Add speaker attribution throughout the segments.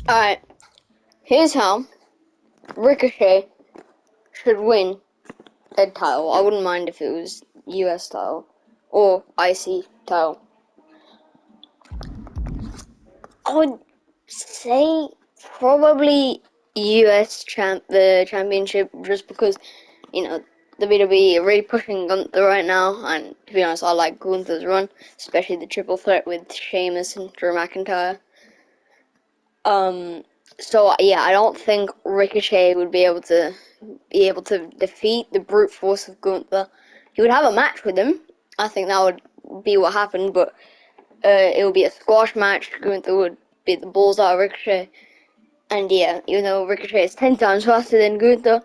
Speaker 1: Alright, here's how Ricochet should win a title. I wouldn't mind if it was US title or IC title. I would say probably the championship, just because the WWE are really pushing Gunther right now, and to be honest, I like Gunther's run, especially the triple threat with Sheamus and Drew McIntyre. So yeah, I don't think Ricochet would be able to defeat the brute force of Gunther. He would have a match with him. I think that would be what happened, but it would be a squash match. Gunther would beat the balls out of Ricochet. And yeah, even though Ricochet is 10 times faster than Gunther,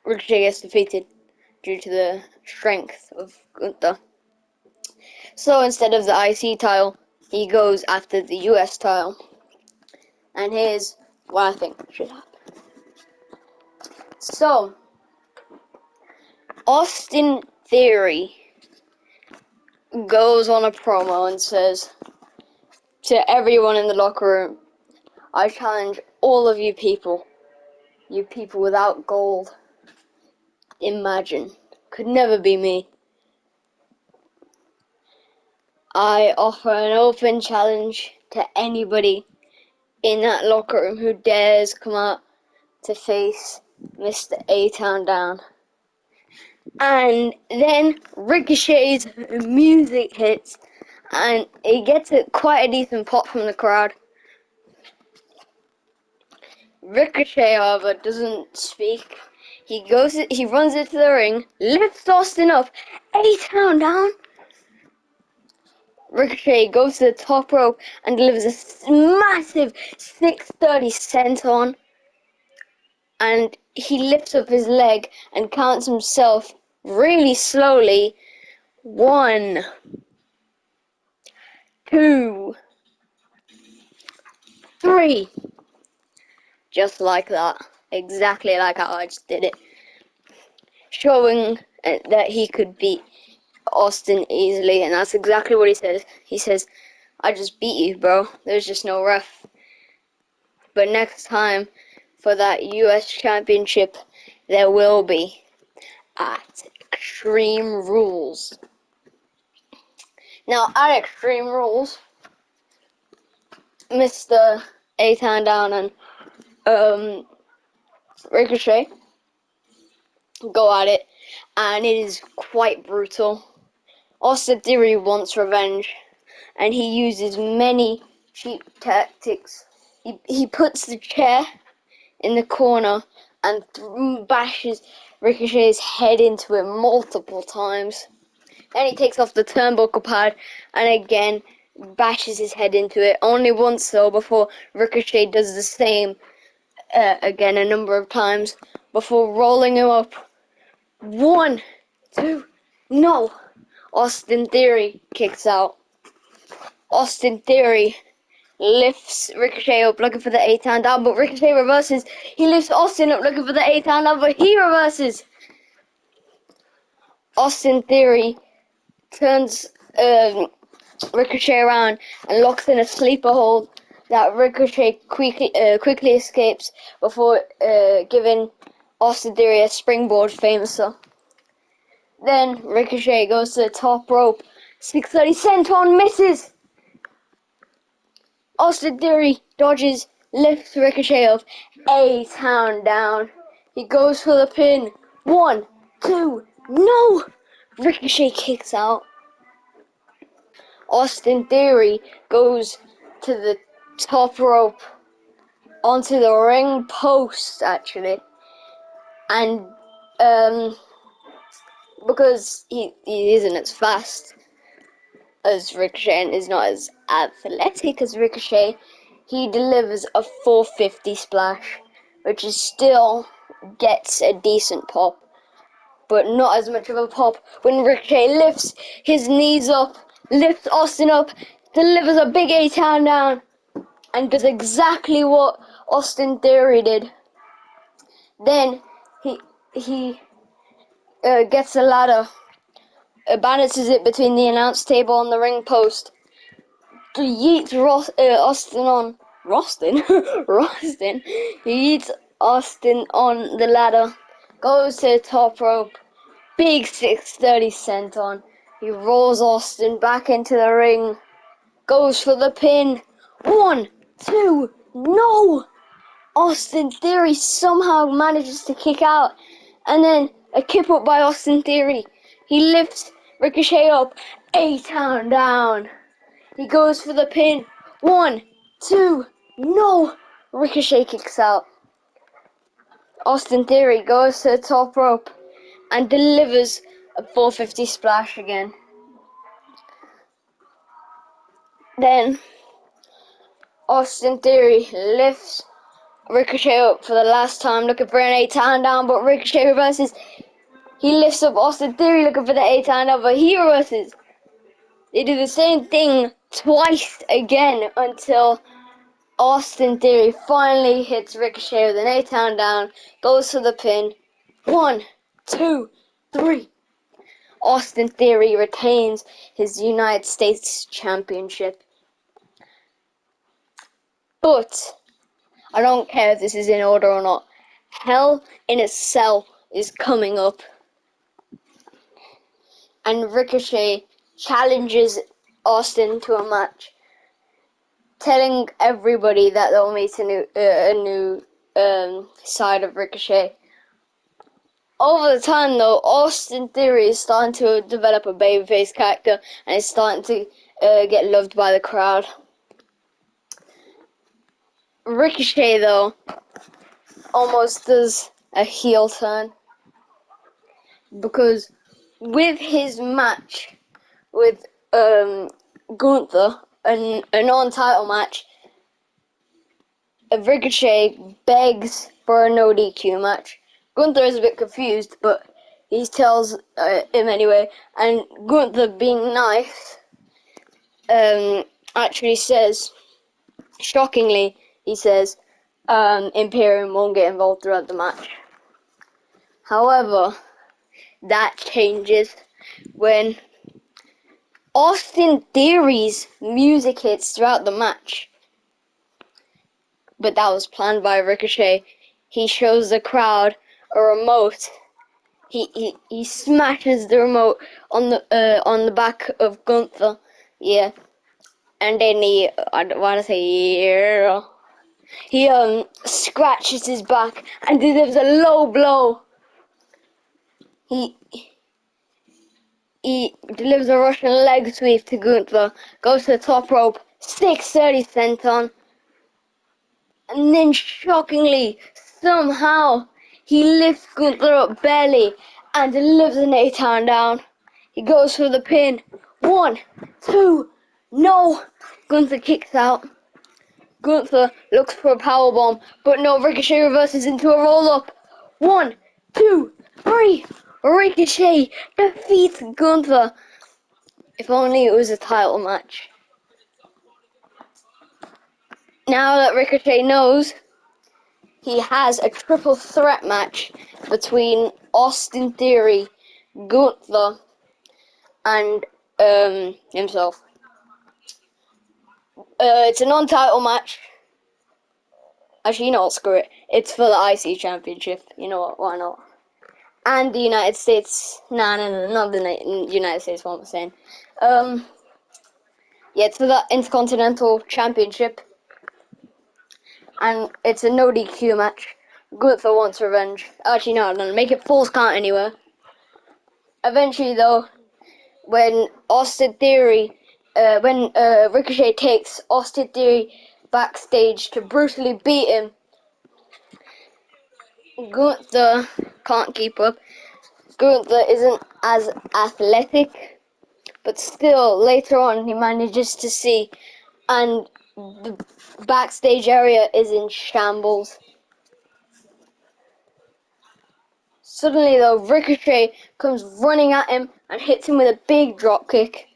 Speaker 1: Ricochet gets defeated due to the strength of Gunther. So instead of the IC title, he goes after the US title. And here's what I think should happen. So, Austin Theory goes on a promo and says to everyone in the locker room, I challenge all of you people without gold. Imagine. Could never be me. I offer an open challenge to anybody in that locker room who dares come out to face Mr. A-Town Down. And then Ricochet's music hits, and it gets quite a decent pop from the crowd. Ricochet, however, doesn't speak. He runs into the ring, lifts Austin up, A-Town Down. Ricochet goes to the top rope and delivers a massive 630 senton, and he lifts up his leg and counts himself really slowly. 1, 2, 3. Just like that. Exactly like how I just did it. Showing that he could beat Austin easily, and that's exactly what he says. He says, I just beat you, bro. There's just no ref. But next time, for that US Championship, there will be at Extreme Rules. Now, at Extreme Rules, Mr. A-Town Down and Ricochet go at it, and it is quite brutal. Austin Theory wants revenge, and he uses many cheap tactics. He puts the chair in the corner and bashes Ricochet's head into it multiple times. Then he takes off the turnbuckle pad and again bashes his head into it. Only once though, before Ricochet does the same again a number of times before rolling him up. 1, 2, no! Austin Theory kicks out. Austin Theory lifts Ricochet up looking for the A-Town Down, but Ricochet reverses. He lifts Austin up looking for the A-Town Down, but he reverses. Austin Theory turns Ricochet around and locks in a sleeper hold that Ricochet quickly escapes before giving Austin Theory a springboard famouser. Then Ricochet goes to the top rope. 630 senton misses. Austin Theory dodges, lifts Ricochet up, A-Town Down. He goes for the pin. 1, 2, no! Ricochet kicks out. Austin Theory goes to the top rope, onto the ring post actually, and because he isn't as fast as Ricochet and is not as athletic as Ricochet, he delivers a 450 splash, which is still gets a decent pop, but not as much of a pop when Ricochet lifts his knees up, lifts Austin up, delivers a big A-Town Down, and does exactly what Austin Theory did. Then he gets a ladder, balances it between the announce table and the ring post, yeets Austin on Rostin. Rostin. He yeets Austin on the ladder. Goes to the top rope. Big 630 senton. He rolls Austin back into the ring. Goes for the pin. 1, 2, no! Austin Theory somehow manages to kick out. And then a kip up by Austin Theory. He lifts Ricochet up. A-Town down. He goes for the pin. 1, 2, no! Ricochet kicks out. Austin Theory goes to the top rope and delivers a 450 splash again. Then Austin Theory lifts Ricochet up for the last time, looking for an A-Town down, but Ricochet reverses. He lifts up Austin Theory looking for the A-Town down, but he reverses. They do the same thing twice again until Austin Theory finally hits Ricochet with an A-Town down, goes for the pin. 1, 2, 3. Austin Theory retains his United States Championship. But I don't care if this is in order or not. Hell in a Cell is coming up. And Ricochet challenges Austin to a match, telling everybody that they'll meet a new side of Ricochet. Over the time, though, Austin Theory is starting to develop a babyface character and is starting to get loved by the crowd. Ricochet, though, almost does a heel turn because with his match with Gunther, a non-title match, Ricochet begs for a no DQ match. Gunther is a bit confused, but he tells him anyway, and Gunther, being nice, actually says, shockingly, he says, Imperium won't get involved throughout the match. However, that changes when Austin Theory's music hits throughout the match. But that was planned by Ricochet. He shows the crowd a remote. He smashes the remote on the back of Gunther. Yeah. And then he scratches his back and delivers a low blow. He delivers a Russian leg sweep to Gunther, goes to the top rope, 630 senton, and then shockingly, somehow, he lifts Gunther up barely and delivers an A-Town down. He goes for the pin. 1, 2, no! Gunther kicks out. Gunther looks for a powerbomb, but no, Ricochet reverses into a roll-up. 1, 2, 3. Ricochet defeats Gunther. If only it was a title match. Now that Ricochet knows, he has a triple threat match between Austin Theory, Gunther, and himself. It's a non-title match. Actually, you know what, screw it. It's for the IC Championship. You know what, why not? And the United States. No, not the United States, what I'm saying. Yeah, it's for the Intercontinental Championship. And it's a no DQ match. Gunther wants revenge. Actually, no, make it Falls Count anywhere. Eventually, though, when Ricochet takes Austin Theory backstage to brutally beat him, Gunther can't keep up. Gunther isn't as athletic, but still, later on, he manages to see, and the backstage area is in shambles. Suddenly, though, Ricochet comes running at him and hits him with a big dropkick.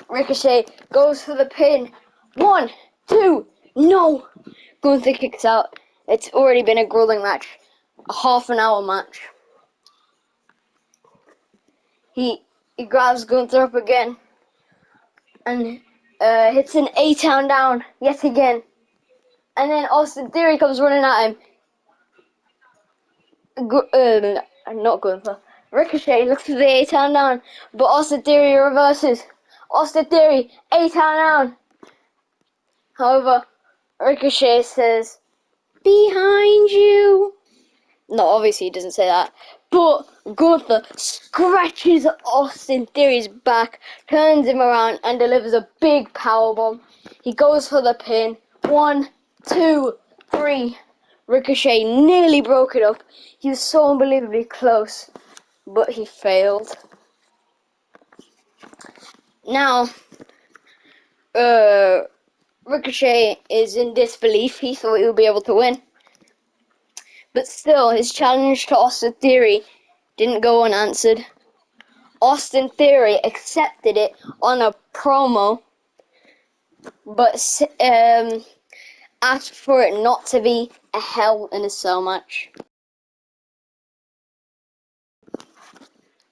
Speaker 1: Ricochet goes for the pin. 1, 2, no! Gunther kicks out. It's already been a grueling match. A half-an-hour match. He grabs Gunther up again. and hits an A-Town down yet again. And then Austin Theory comes running at him. Not Gunther. Ricochet looks for the A-Town down, but Austin Theory reverses. Austin Theory, A-Town down. However, Ricochet says, "Behind you." No, obviously he doesn't say that. But Gunther scratches Austin Theory's back, turns him around, and delivers a big powerbomb. He goes for the pin. 1, 2, 3. Ricochet nearly broke it up. He was so unbelievably close, but he failed. Now, Ricochet is in disbelief. He thought he would be able to win. But still, his challenge to Austin Theory didn't go unanswered. Austin Theory accepted it on a promo, but asked for it not to be a Hell in a Cell match.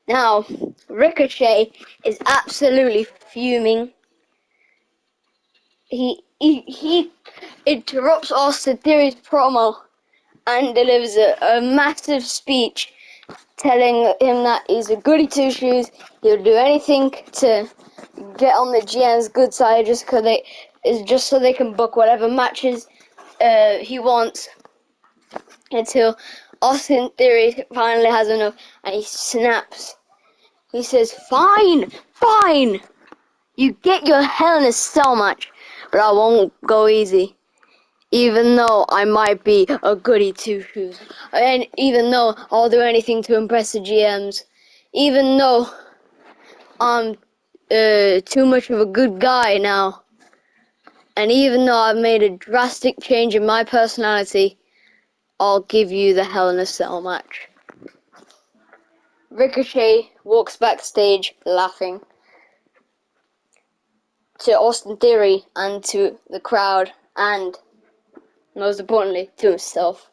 Speaker 1: Now, Ricochet is absolutely fuming. He interrupts Austin Theory's promo and delivers a massive speech telling him that he's a goody two-shoes. He'll do anything to get on the GM's good side just so they can book whatever matches he wants, until Austin Theory finally has enough and he snaps. He says, "Fine, fine, you get your Hell in a Cell match, but I won't go easy. Even though I might be a goody two-shoes, and even though I'll do anything to impress the GMs, even though I'm too much of a good guy now, and even though I've made a drastic change in my personality, I'll give you the Hell in a Cell match." Ricochet walks backstage laughing to Austin Theory and to the crowd, and most importantly to himself.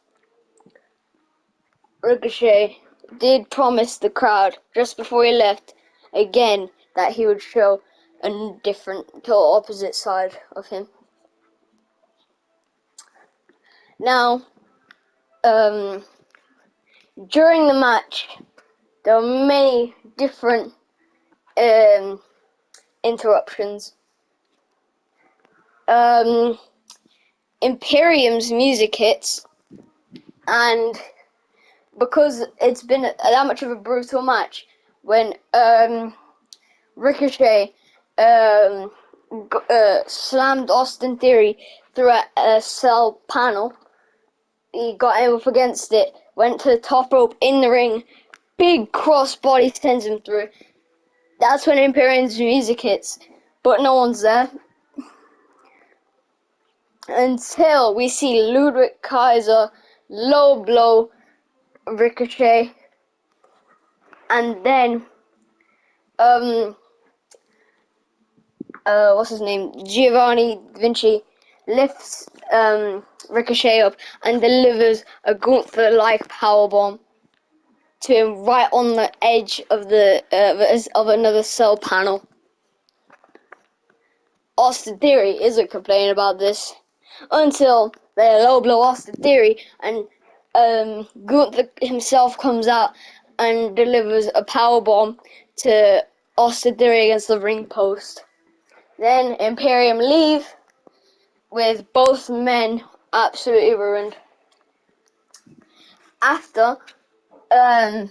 Speaker 1: Ricochet did promise the crowd just before he left again that he would show a different, total opposite side of him. Now, during the match, there were many different interruptions. Imperium's music hits, and because it's been that much of a brutal match, when Ricochet slammed Austin Theory through a cell panel, he got him up against it, went to the top rope in the ring, big crossbody sends him through. That's when Imperium's music hits, but no one's there. Until we see Ludwig Kaiser low blow Ricochet, and then what's his name? Giovanni Vinci lifts Ricochet up and delivers a Gunther-like powerbomb to him right on the edge of of another cell panel. Austin Theory isn't complaining about this until they low blow Austin Theory, and Gunther himself comes out and delivers a powerbomb to Austin Theory against the ring post. Then Imperium leave with both men absolutely ruined. After the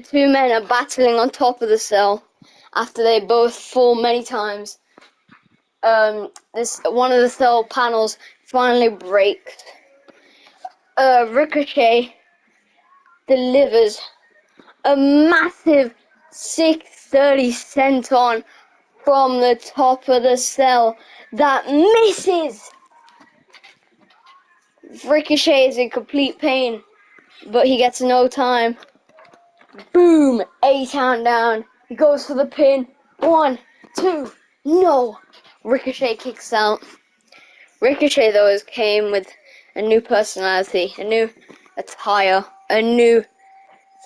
Speaker 1: two men are battling on top of the cell, after they both fall many times, one of the cell panels finally breaks. Ricochet delivers a massive 630 senton from the top of the cell that misses. Ricochet is in complete pain, but he gets no time. Boom! A-Town down. He goes for the pin. 1, 2, no! Ricochet kicks out. Ricochet, though, came with a new personality, a new attire, a new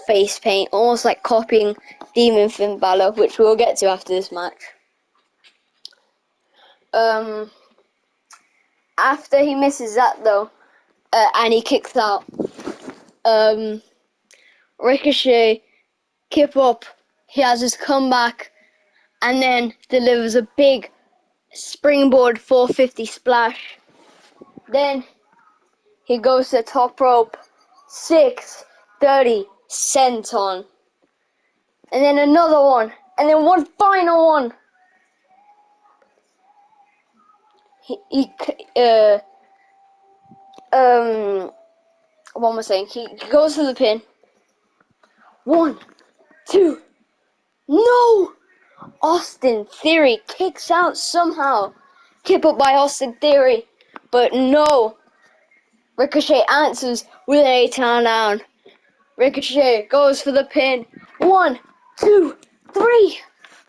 Speaker 1: face paint, almost like copying Demon Finn Balor, which we'll get to after this match. After he misses that though, and he kicks out, Ricochet, kip up, he has his comeback, and then delivers a big springboard 450 splash. Then he goes to the top rope, 630 senton. And then another one, and then one final one. What am I saying? He goes for the pin. 1, 2, no! Austin Theory kicks out somehow. Kip up by Austin Theory, but no. Ricochet answers with an 8-count down. Ricochet goes for the pin. 1, 2, 3.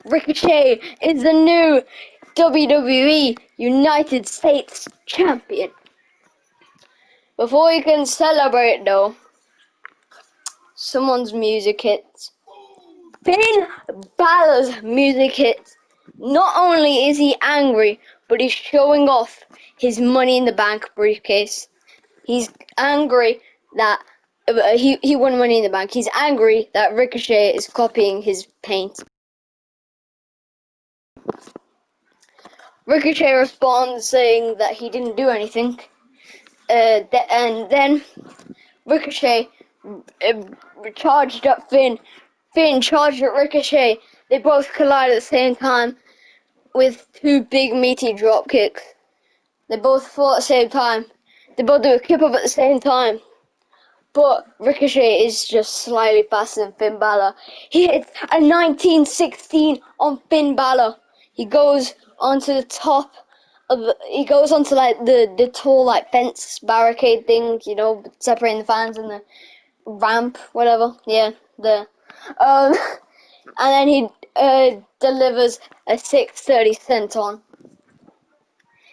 Speaker 1: Ricochet is the new WWE United States Champion. Before we can celebrate though, someone's music hits. Finn Balor's music hits. Not only is he angry, but he's showing off his Money in the Bank briefcase. He's angry that he won Money in the Bank. He's angry that Ricochet is copying his paint. Ricochet responds saying that he didn't do anything. And then Ricochet charged up Finn. Finn charged at Ricochet. They both collide at the same time with 2 big meaty drop kicks. They both fall at the same time. They both do a kip up at the same time. But Ricochet is just slightly faster than Finn Balor. He hits a 1916 on Finn Balor. He goes onto the top of he goes onto like the tall like fence barricade thing, you know, separating the fans and the ramp, whatever. Yeah, and then he delivers a 630 senton.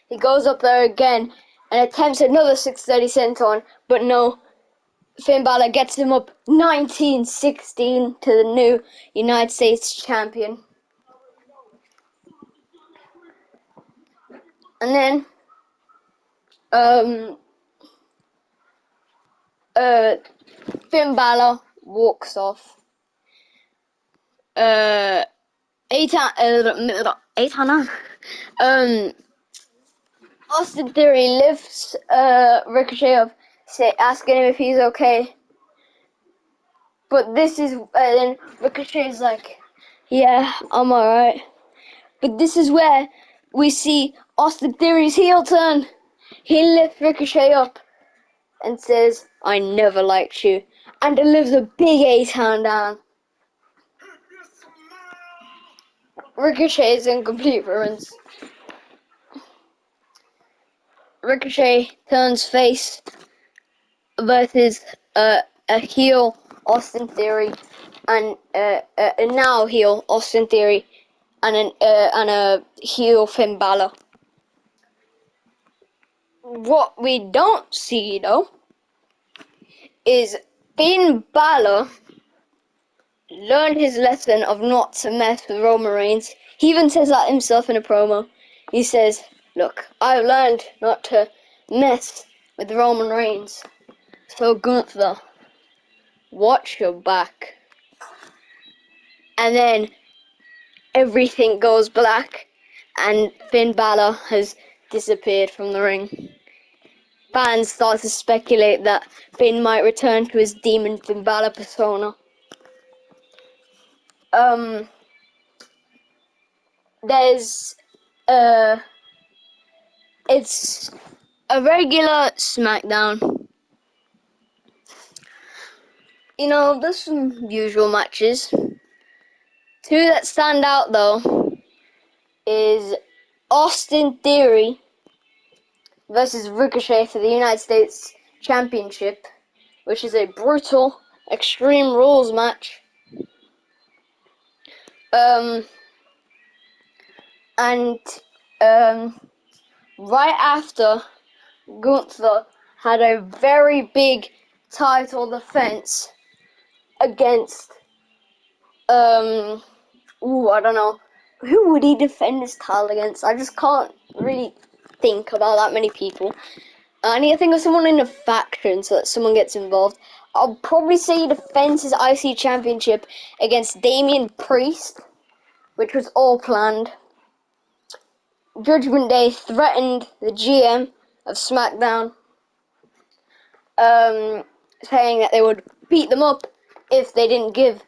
Speaker 1: He goes up there again and attempts another 630 senton, but no. Finn Balor gets him up 1916 to the new United States Champion. And then, Finn Balor walks off. Austin Theory lifts Ricochet up, asking him if he's okay. But this is then Ricochet's like, yeah, I'm alright. But this is where we see Austin Theory's heel turn. He lifts Ricochet up and says, I never liked you, and delivers a big 8-count down. Ricochet is in complete ruins. Ricochet turns face versus a heel Austin Theory and a now heel Austin Theory and a heel Finn Balor. What we don't see though is Finn Balor learned his lesson of not to mess with Roman Reigns. He even says that himself in a promo. He says, look, I've learned not to mess with Roman Reigns. So Gunther, watch your back. And then everything goes black and Finn Balor has disappeared from the ring. Fans start to speculate that Finn might return to his Demon Finn Balor persona. There's it's a regular SmackDown. You know, there's some usual matches. 2 that stand out though is Austin Theory versus Ricochet for the United States Championship, which is a brutal Extreme Rules match. Right after Gunther had a very big title defense against I don't know. Who would he defend his title against? I just can't really think about that many people. I need to think of someone in a faction so that someone gets involved. I'll probably say he defends his IC Championship against Damian Priest, which was all planned. Judgment Day threatened the GM of SmackDown, saying that they would beat them up if they didn't give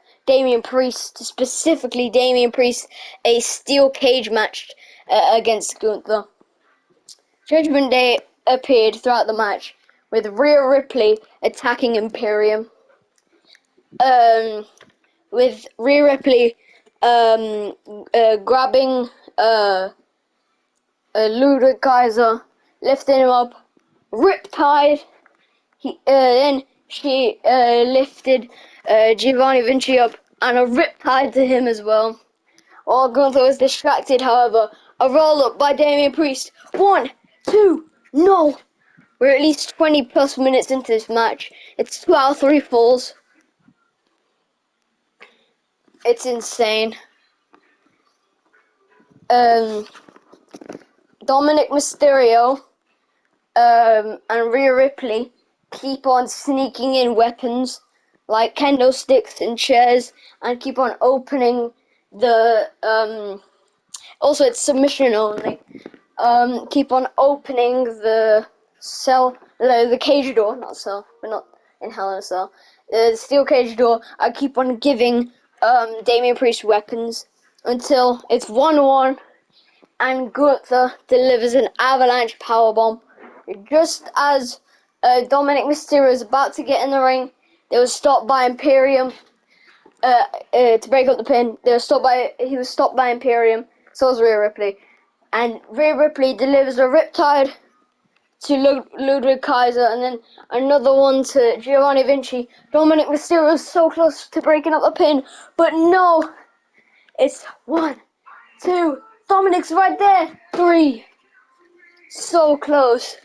Speaker 1: specifically Damian Priest, a steel cage match against Gunther. Judgment Day appeared throughout the match, with Rhea Ripley attacking Imperium. With Rhea Ripley grabbing Ludwig Kaiser, lifting him up, Riptide. Then she lifted Giovanni Vinci up and a Riptide to him as well. While Gunther was distracted, however, a roll-up by Damian Priest. 1, 2, no! We're at least 20 plus minutes into this match. It's 2 out of 3 falls. It's insane. Dominic Mysterio and Rhea Ripley keep on sneaking in weapons like kendo sticks and chairs and keep on opening the also it's submission only. Keep on opening the cage door, not cell, but not in Hell in a Cell. The steel cage door. I keep on giving Damian Priest weapons until it's 1-1 and Gunther delivers an avalanche powerbomb. Just as Dominic Mysterio is about to get in the ring, they were stopped by Imperium to break up the pin. He was stopped by Imperium. So was Rhea Ripley. And Rhea Ripley delivers a Riptide to Ludwig Kaiser, and then another one to Giovanni Vinci. Dominic Mysterio is so close to breaking up the pin, but no! It's 1, 2, Dominic's right there, 3. So close.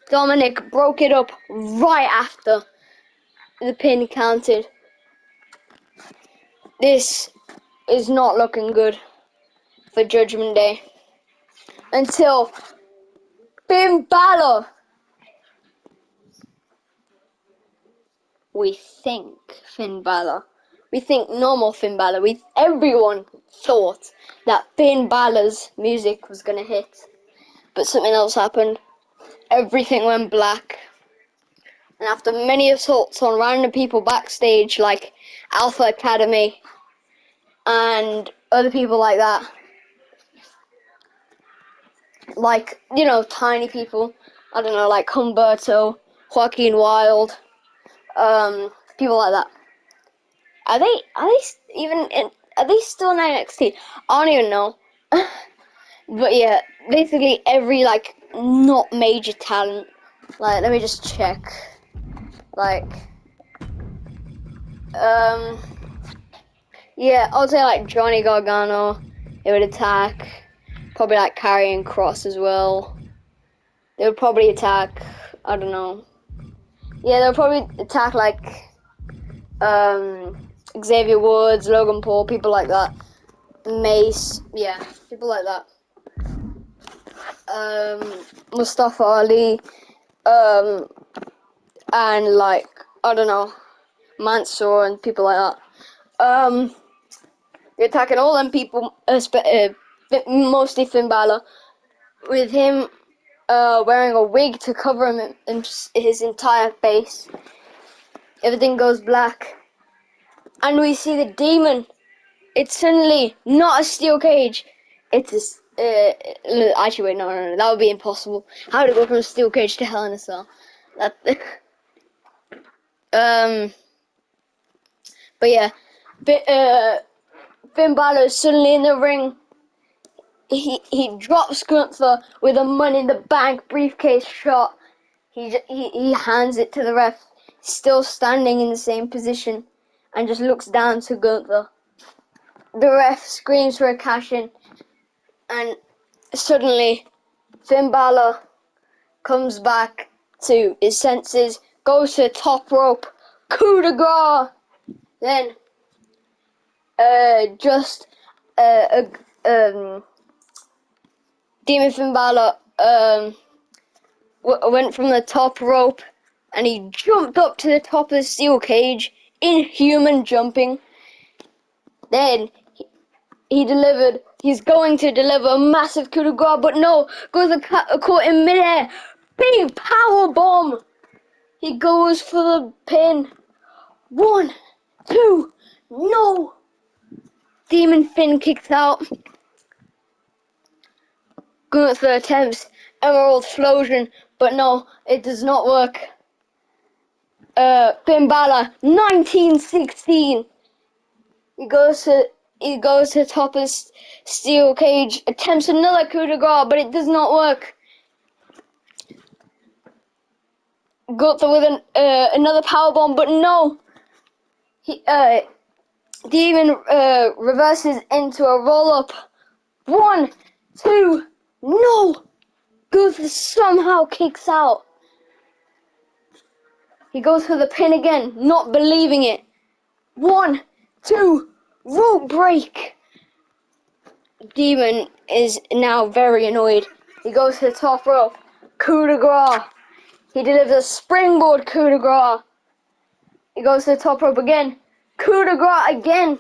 Speaker 1: Dominic broke it up right after the pin counted. This is not looking good for Judgment Day. Until Finn Balor. We think normal Finn Balor. Everyone thought that Finn Balor's music was gonna hit, but something else happened. Everything went black, and after many assaults on random people backstage, like Alpha Academy and other people like that, like tiny people, I don't know, like Humberto, Joaquin Wilde, people like that. Are they still in NXT? I don't even know. But yeah, basically every not major talent. Let me just check. Yeah, I would say Johnny Gargano, they would attack. Probably Karrion Kross as well. They would probably attack, I don't know. Yeah, they would probably attack Xavier Woods, Logan Paul, people like that. Mace, yeah, people like that. Mustafa Ali, and I don't know, Mansoor and people like that. They're attacking all them people, mostly Finn Balor, with him wearing a wig to cover him in his entire face. Everything goes black, and we see the demon. It's suddenly not a steel cage. It's actually wait, no, that would be impossible. How to go from a steel cage to Hell in a Cell? But yeah, Finn Balor is suddenly in the ring. He drops Gunther with a Money in the Bank briefcase shot. He hands it to the ref, still standing in the same position, and just looks down to Gunther. The ref screams for a cash-in, and suddenly Finn Balor comes back to his senses, goes to the top rope, coup de grace, Then, just Demon Finn Balor went from the top rope and he jumped up to the top of the steel cage, inhuman jumping. Then he's going to deliver a massive coup de grace, but no, goes caught in midair. Big power bomb. He goes for the pin. 1, 2, no. Demon Finn kicks out. Gunther attempts Emerald Explosion, but no, it does not work. Finn Balor, 1916. He goes to top of steel cage, attempts another coup de grace, but it does not work. Gunther with another powerbomb, but no. Demon reverses into a roll-up. 1, 2, no. Gunther somehow kicks out. He goes for the pin again, not believing it. 1, 2, rope break. Demon is now very annoyed. He goes to the top rope. Coup de grace. He delivers a springboard coup de grace. He goes to the top rope again. Coup de grace again.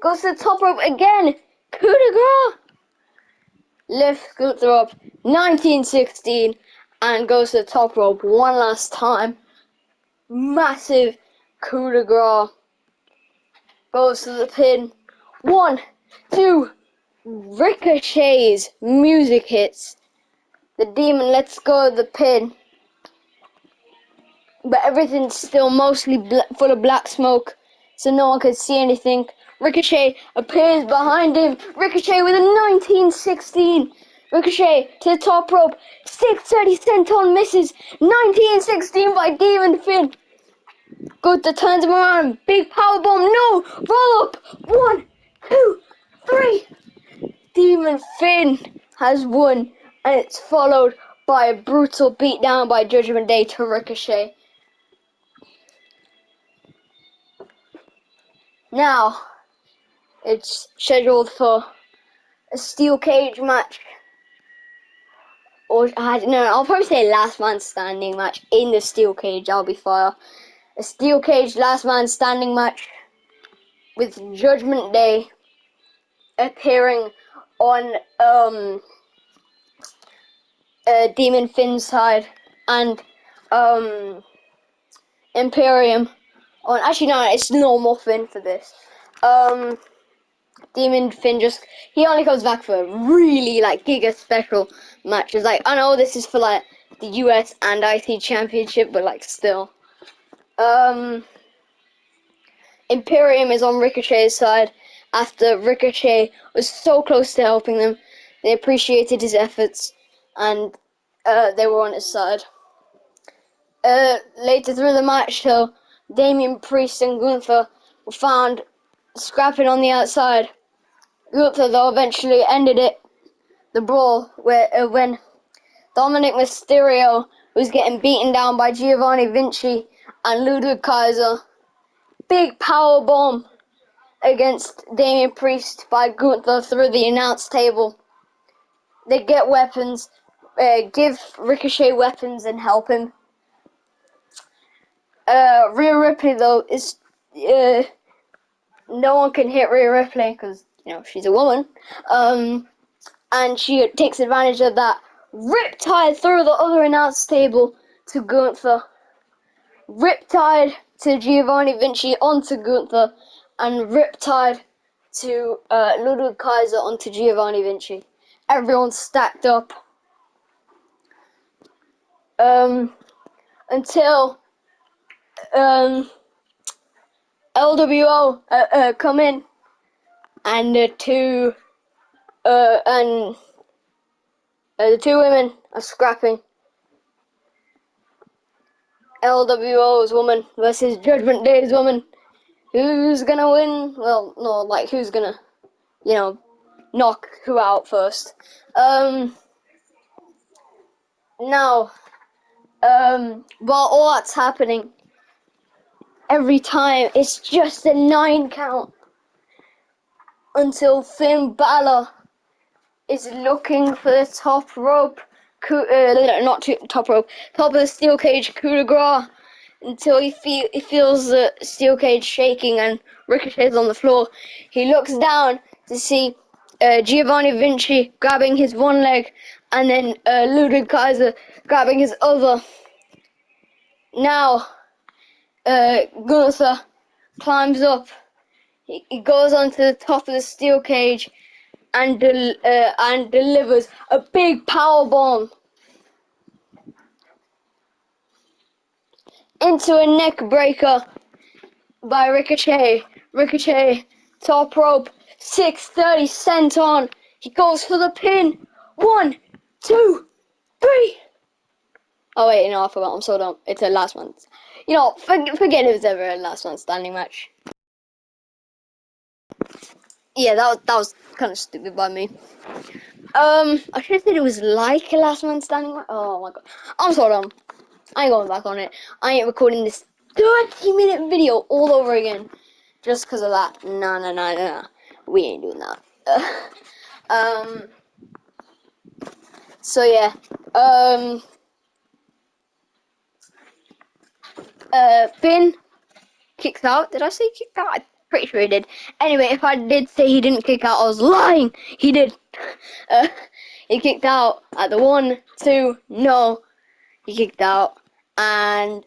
Speaker 1: Goes to the top rope again. Coup de grace. Lifts Gunther up. 1916. And goes to the top rope one last time. Massive coup de grace. Goes to the pin. 1, 2. Ricochet's music hits. The Demon lets go of the pin. But everything's still mostly full of black smoke, so no one could see anything. Ricochet appears behind him. Ricochet with a 1916. Ricochet to the top rope. 630 senton misses. 1916 by Demon Finn. Gunther turns him around. Big powerbomb. No. Roll up. 1, 2, 3. Demon Finn has won, and it's followed by a brutal beatdown by Judgment Day to Ricochet. Now, it's scheduled for a steel cage match. Or, I don't know, I'll probably say last man standing match in the steel cage, I'll be fair. A steel cage last man standing match with Judgment Day appearing on Demon Finn's side and Imperium on, actually no, it's normal Finn for this. Demon Finn he only comes back for really like giga special matches. Like, I know this is for like the US and IC Championship, but like still. Imperium is on Ricochet's side after Ricochet was so close to helping them. They appreciated his efforts and they were on his side. Later through the match, though, Damian Priest and Gunther were found scrapping on the outside. Gunther, though, eventually ended the brawl, when Dominic Mysterio was getting beaten down by Giovanni Vinci and Ludwig Kaiser. Big power bomb against Damian Priest by Gunther through the announce table. They get weapons, give Ricochet weapons and help him. Rhea Ripley, though, is no one can hit Rhea Ripley because, you know, she's a woman. And she takes advantage of that. Riptide through the other announce table to Gunther. Riptide to Giovanni Vinci onto Gunther. And Riptide to Ludwig Kaiser onto Giovanni Vinci. Everyone's stacked up. Until LWO come in, and the two women are scrapping. LWO's woman versus Judgment Day's woman. Who's gonna win? Well, no, like who's gonna, you know, knock who out first? Now, while all that's happening, every time it's just a 9 count until Finn Balor is looking for the top rope, top rope, top of the steel cage coup de grace until he feels the steel cage shaking and Ricochet's on the floor. He looks down to see Giovanni Vinci grabbing his one leg and then Ludwig Kaiser grabbing his other. Now Gunther climbs up. He goes onto the top of the steel cage and delivers a big power bomb into a neck breaker by Ricochet. Ricochet, top rope, 630 cent on. He goes for the pin. 1, 2, 3. Oh wait, no, I forgot. I'm so dumb. It's a last one. You know, forget it was ever a last one standing match. Yeah, that was kind of stupid by me. I should have said it was like a last man standing match. Oh my god, I'm so dumb. I ain't going back on it. I ain't recording this 30-minute video all over again just because of that. No. We ain't doing that. So yeah. Finn kicks out. Did I say kicked out? I'm pretty sure he did. Anyway, if I did say he didn't kick out, I was lying. He did. He kicked out at the 1, 2, no. He kicked out. And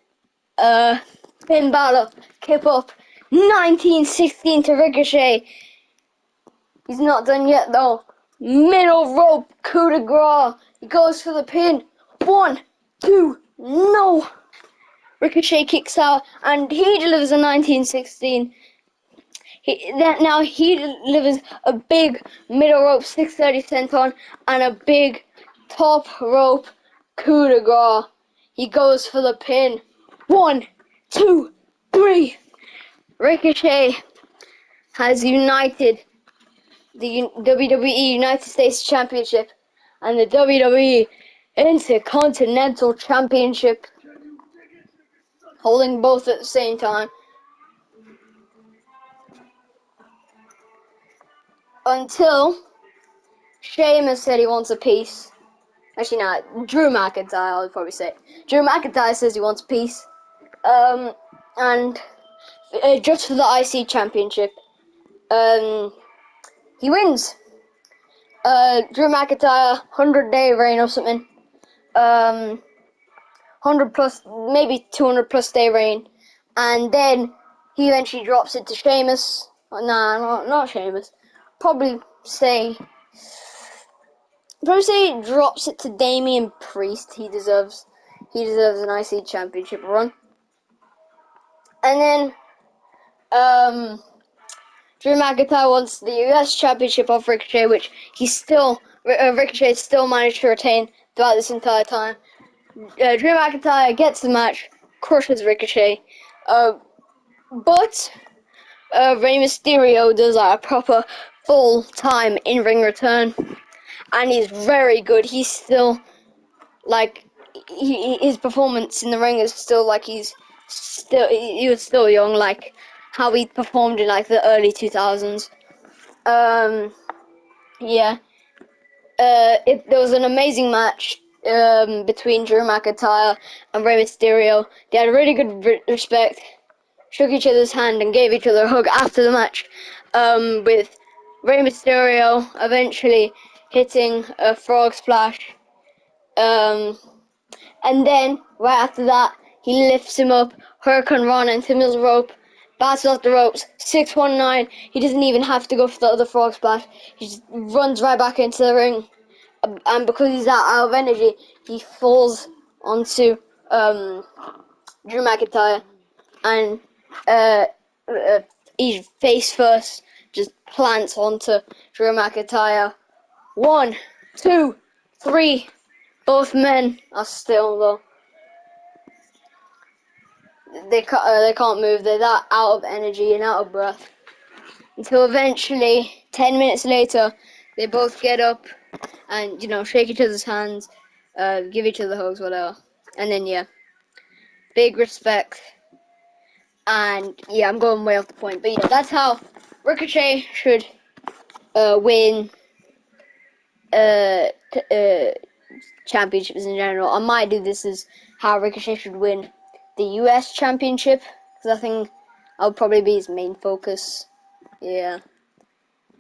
Speaker 1: Finn Balor, kip up, 1916 to Ricochet. He's not done yet though. Middle rope coup de grace. He goes for the pin. 1, 2, no. Ricochet kicks out and he delivers a 1916. Now he delivers a big middle rope 630 senton and a big top rope coup de grace. He goes for the pin. 1, 2, 3. Ricochet has united the WWE United States Championship and the WWE Intercontinental Championship, holding both at the same time. Until Sheamus said he wants a piece. Actually, not. Drew McIntyre, I would probably say. Drew McIntyre says he wants a piece. And just for the IC Championship. He wins. Drew McIntyre, 100-day reign or something. 100 plus, maybe 200 plus day reign. And then he eventually drops it to Sheamus. Not Sheamus. Probably say drops it to Damian Priest. He deserves an IC Championship run. And then Drew McIntyre wants the US Championship off Ricochet, which Ricochet still managed to retain throughout this entire time. Drew McIntyre gets the match, crushes Ricochet, but Rey Mysterio does a proper full-time in-ring return, and he's very good. He's still his performance in the ring is still he was still young, like how he performed in like the early 2000s. Yeah. There was an amazing match between Drew McIntyre and Rey Mysterio. They had really good respect, shook each other's hand, and gave each other a hug after the match. With Rey Mysterio eventually hitting a frog splash. And then, right after that, he lifts him up, Hurricane Rana into middle rope, bounces off the ropes, 619. He doesn't even have to go for the other frog splash. He just runs right back into the ring. And because he's out of energy, he falls onto Drew McIntyre. And he face first just plants onto Drew McIntyre. 1, 2, 3. Both men are still though. They can't move. They're that out of energy and out of breath. Until eventually, 10 minutes later, they both get up and shake each other's hands, give each other hugs, whatever. And then big respect. And yeah, I'm going way off the point. But yeah, that's how Ricochet should win championships in general. I might do this as how Ricochet should win the US championship, because I think that would probably be his main focus. Yeah.